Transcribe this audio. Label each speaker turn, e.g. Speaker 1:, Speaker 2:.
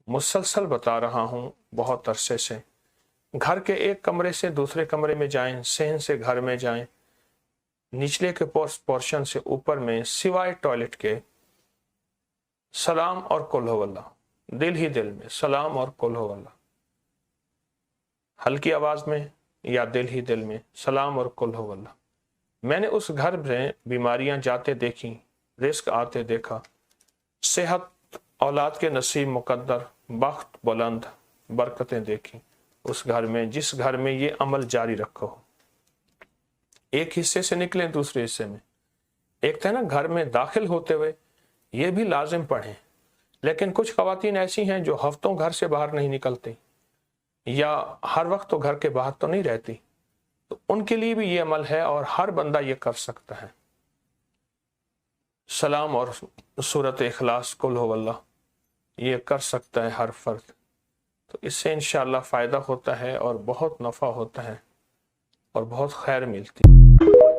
Speaker 1: मुसलसल बता रहा हूँ बहुत अरसे से। घर के एक कमरे से दूसरे कमरे में जाएं, सहन से घर में जाएं, निचले के पोर्शन से ऊपर में सिवाय टॉयलेट के सलाम और कुल हु वल्लाह, दिल ही दिल में सलाम और कुल हु वल्लाह, हल्की आवाज में या दिल ही दिल में सलाम और कुल हु वल्लाह। मैंने उस घर में बीमारियां जाते देखी, रिस्क आते देखा, सेहत, औलाद के नसीब मुकद्दर, बख्त बुलंद, बरकतें देखी उस घर में जिस घर में ये अमल जारी रखो। एक हिस्से से निकले दूसरे हिस्से में। एक था ना, घर में दाखिल होते हुए ये भी लाजिम पढ़ें, लेकिन कुछ खवातीन ऐसी हैं जो हफ्तों घर से बाहर नहीं निकलती या हर वक्त तो घर के बाहर तो नहीं रहती, तो उनके लिए भी ये अमल है और हर बंदा ये कर सकता है। सलाम और सूरत इखलास कुल हु वल्लाह ये कर सकता है हर फर्द, तो इससे इंशाअल्लाह फ़ायदा होता है और बहुत नफ़ा होता है और बहुत खैर मिलती है।